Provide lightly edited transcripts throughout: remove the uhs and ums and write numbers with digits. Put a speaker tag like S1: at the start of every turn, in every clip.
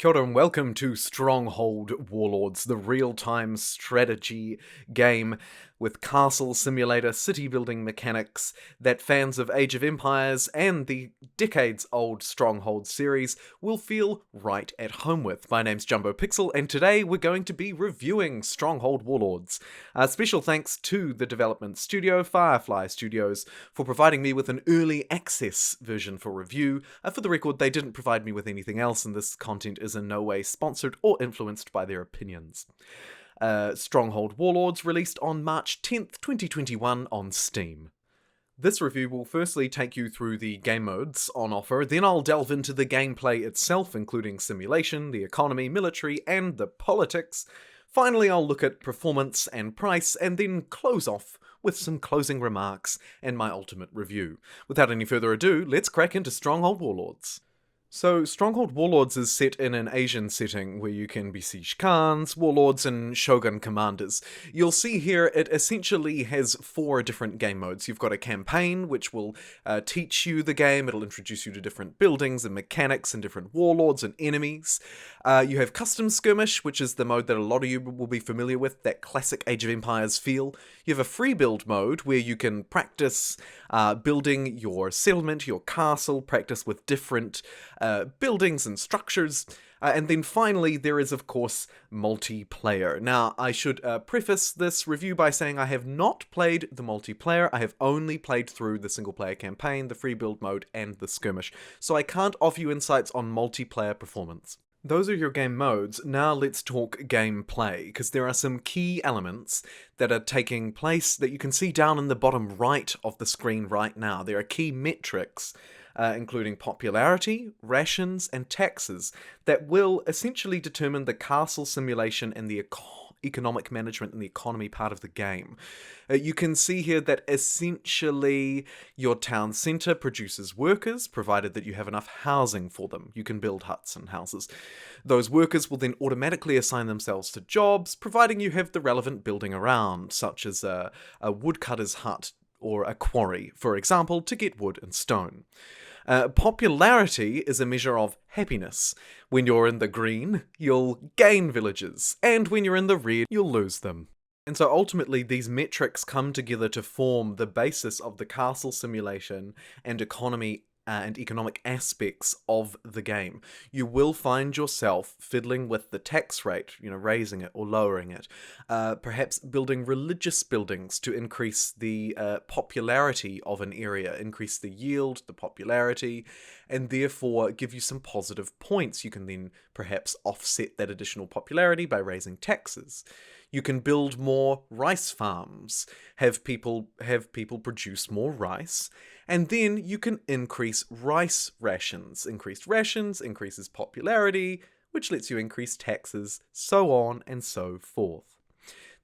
S1: Kia ora and welcome to Stronghold Warlords, the real-time strategy game with castle simulator city building mechanics that fans of Age of Empires and the decades-old Stronghold series will feel right at home with. My name's JumboPixel, and today we're going to be reviewing Stronghold Warlords. Special thanks to the development studio, Firefly Studios, for providing me with an early access version for review. For the record, they didn't provide me with anything else, and this content is in no way sponsored or influenced by their opinions. Stronghold Warlords released on March 10th, 2021 on Steam. This review will firstly take you through the game modes on offer, then I'll delve into the gameplay itself, including simulation, the economy, military, and the politics. Finally, I'll look at performance and price, and then close off with some closing remarks and my ultimate review. Without any further ado, let's crack into Stronghold Warlords. So, Stronghold Warlords is set in an Asian setting where you can besiege Khans, warlords, and Shōgun commanders. You'll see here it essentially has 4 different game modes. You've got a campaign, which will teach you the game. It'll introduce you to different buildings and mechanics and different warlords and enemies. You have custom skirmish, which is the mode that a lot of you will be familiar with, that classic Age of Empires feel. You have a free build mode where you can practice building your settlement, your castle, practice with different buildings and structures, and then finally there is of course multiplayer. Now I should preface this review by saying I have not played the multiplayer. I have only played through the single player campaign, the free build mode, and the skirmish, so I can't offer you insights on multiplayer performance. Those are your game modes. Now let's talk gameplay, because there are some key elements that are taking place that you can see down in the bottom right of the screen right now. There are key metrics, including popularity, rations, and taxes, that will essentially determine the castle simulation and the economic management and the economy part of the game. You can see here that essentially your town centre produces workers, provided that you have enough housing for them. You can build huts and houses. Those workers will then automatically assign themselves to jobs, providing you have the relevant building around, such as a woodcutter's hut or a quarry, for example, to get wood and stone. Popularity is a measure of happiness. When you're in the green, you'll gain villages, and when you're in the red, you'll lose them. And so ultimately these metrics come together to form the basis of the castle simulation and economy and economic aspects of the game. You will find yourself fiddling with the tax rate, raising it or lowering it. Perhaps building religious buildings to increase the popularity of an area, increase the yield, the popularity, and therefore give you some positive points. You can then perhaps offset that additional popularity by raising taxes. You can build more rice farms, have people produce more rice, and then you can increase rice rations. Increased rations increases popularity, which lets you increase taxes, so on and so forth.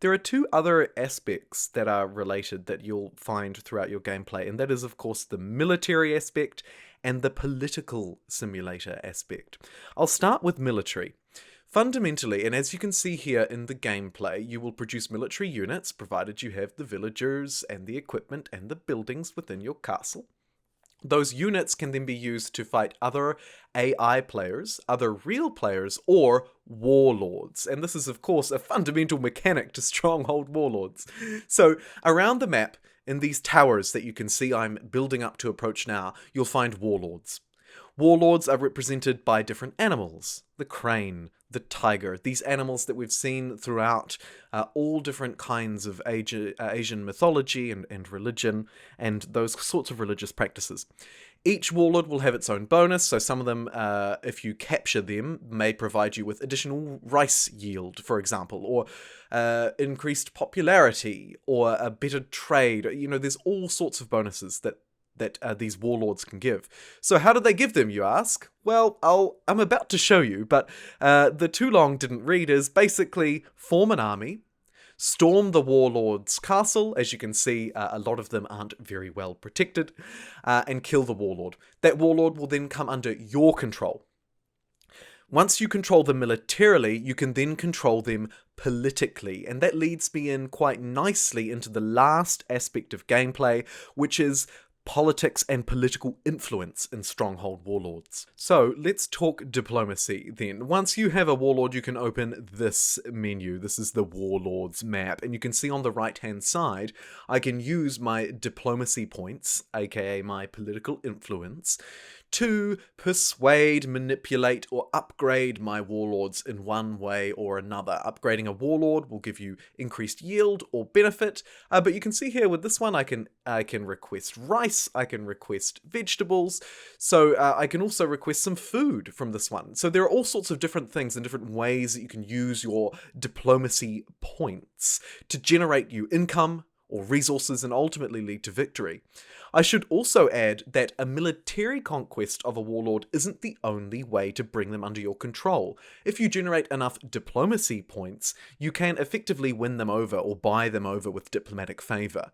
S1: There are 2 other aspects that are related that you'll find throughout your gameplay, and that is of course the military aspect and the political simulator aspect. I'll start with military. Fundamentally, and as you can see here in the gameplay, you will produce military units, provided you have the villagers and the equipment and the buildings within your castle. Those units can then be used to fight other AI players, other real players, or warlords. And this is, of course, a fundamental mechanic to Stronghold Warlords. So, around the map, in these towers that you can see I'm building up to approach now, you'll find warlords. Warlords are represented by different animals. The crane, the tiger, these animals that we've seen throughout all different kinds of Asian mythology and religion, and those sorts of religious practices. Each warlord will have its own bonus, so some of them, if you capture them, may provide you with additional rice yield, for example, or increased popularity, or a better trade. There's all sorts of bonuses that these warlords can give. So how do they give them, you ask? Well, I'm about to show you, but the too long didn't read is basically form an army, storm the warlord's castle. As you can see, a lot of them aren't very well protected, and kill the warlord. That warlord will then come under your control. Once you control them militarily, you can then control them politically, and that leads me in quite nicely into the last aspect of gameplay, which is politics and political influence in Stronghold Warlords. So let's talk diplomacy then. Once you have a warlord, you can open this menu. This is the Warlords map, and you can see on the right hand side I can use my diplomacy points, aka my political influence, to persuade, manipulate, or upgrade my warlords in one way or another. Upgrading a warlord will give you increased yield or benefit, but you can see here with this one I can request rice, I can request vegetables, so I can also request some food from this one. So there are all sorts of different things and different ways that you can use your diplomacy points to generate you income or resources and ultimately lead to victory. I should also add that a military conquest of a warlord isn't the only way to bring them under your control. If you generate enough diplomacy points, you can effectively win them over or buy them over with diplomatic favour.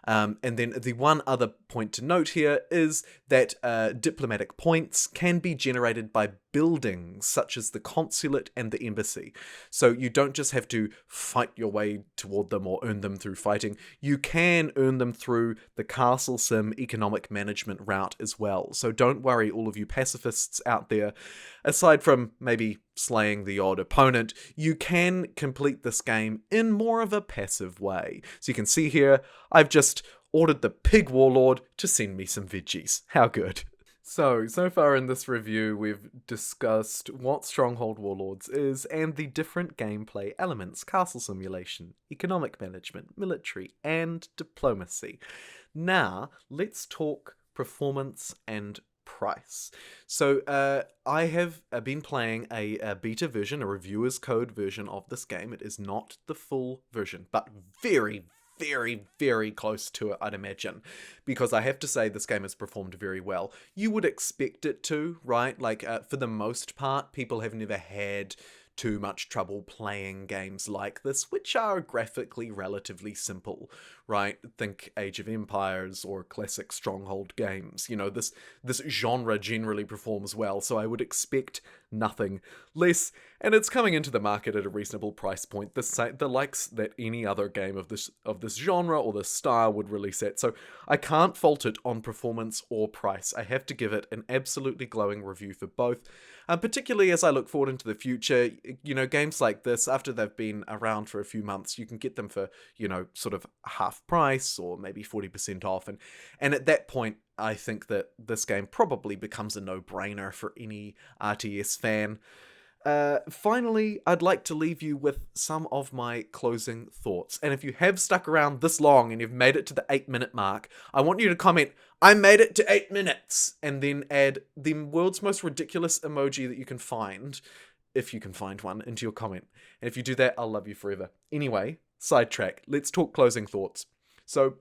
S1: And then the one other point to note here is that diplomatic points can be generated by buildings such as the consulate and the embassy. So you don't just have to fight your way toward them or earn them through fighting. You can earn them through the castle sim economic management route as well. So don't worry, all of you pacifists out there. Aside from maybe slaying the odd opponent, you can complete this game in more of a passive way. So you can see here, I've just ordered the pig warlord to send me some veggies. How good. So far in this review, we've discussed what Stronghold Warlords is and the different gameplay elements: castle simulation, economic management, military, and diplomacy. Now, let's talk performance and price. So, I have been playing a beta version, a reviewer's code version of this game. It is not the full version, but very, very close to it, I'd imagine, because I have to say this game has performed very well. You would expect it to, right? Like, for the most part, people have never had too much trouble playing games like this, which are graphically relatively simple, right? Think Age of Empires or classic Stronghold games. You know, this genre generally performs well, so I would expect nothing less, and it's coming into the market at a reasonable price point, the likes that any other game of this genre or this style would release at, so I can't fault it on performance or price. I have to give it an absolutely glowing review for both, particularly as I look forward into the future. You know, games like this, after they've been around for a few months, you can get them for, you know, sort of half price or maybe 40% off, and at that point, I think that this game probably becomes a no-brainer for any RTS fan. Finally, I'd like to leave you with some of my closing thoughts. And if you have stuck around this long and you've made it to the 8-minute mark, I want you to comment, "I made it to 8 minutes," and then add the world's most ridiculous emoji that you can find, if you can find one, into your comment. And if you do that, I'll love you forever. Anyway, sidetrack. Let's talk closing thoughts. So,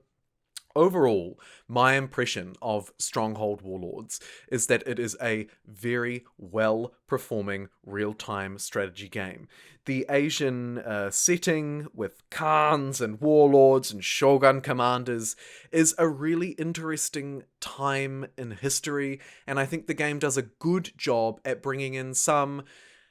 S1: overall, my impression of Stronghold Warlords is that it is a very well-performing real-time strategy game. The Asian setting with Khans and warlords and Shōgun commanders is a really interesting time in history, and I think the game does a good job at bringing in some,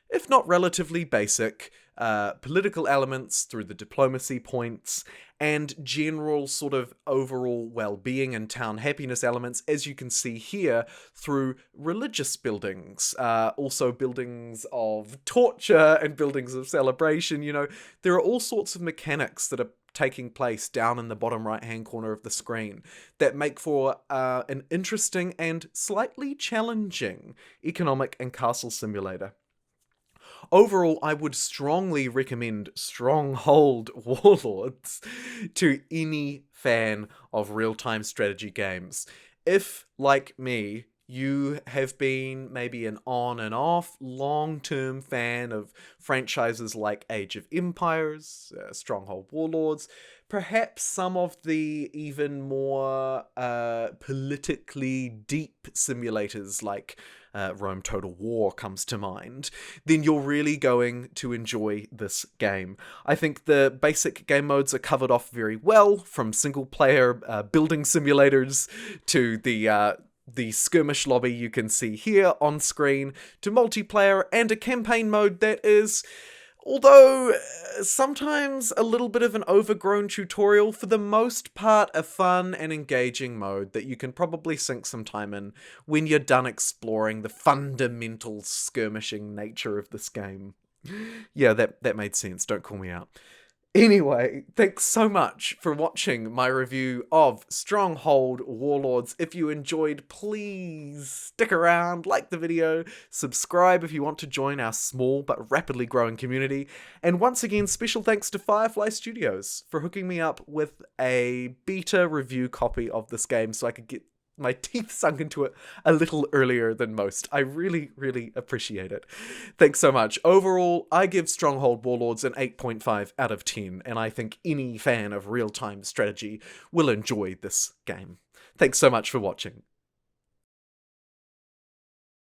S1: if not relatively basic, political elements through the diplomacy points and general sort of overall well-being and town happiness elements, as you can see here, through religious buildings, also buildings of torture and buildings of celebration. You know, there are all sorts of mechanics that are taking place down in the bottom right-hand corner of the screen that make for an interesting and slightly challenging economic and castle simulator. Overall, I would strongly recommend Stronghold Warlords to any fan of real-time strategy games. If, like me, you have been maybe an on and off long-term fan of franchises like Age of Empires, Stronghold Warlords, perhaps some of the even more politically deep simulators like Rome Total War comes to mind, then you're really going to enjoy this game. I think the basic game modes are covered off very well, from single-player building simulators to the skirmish lobby you can see here on screen, to multiplayer and a campaign mode that is Although, sometimes a little bit of an overgrown tutorial, for the most part a fun and engaging mode that you can probably sink some time in when you're done exploring the fundamental skirmishing nature of this game. Yeah, that made sense, don't call me out. Anyway, thanks so much for watching my review of Stronghold Warlords. If you enjoyed, please stick around, like the video, subscribe if you want to join our small but rapidly growing community. And once again, special thanks to Firefly Studios for hooking me up with a beta review copy of this game so I could get my teeth sunk into it a little earlier than most. I really, really appreciate it. Thanks so much. Overall, I give Stronghold Warlords an 8.5 out of 10, and I think any fan of real-time strategy will enjoy this game. Thanks so much for watching.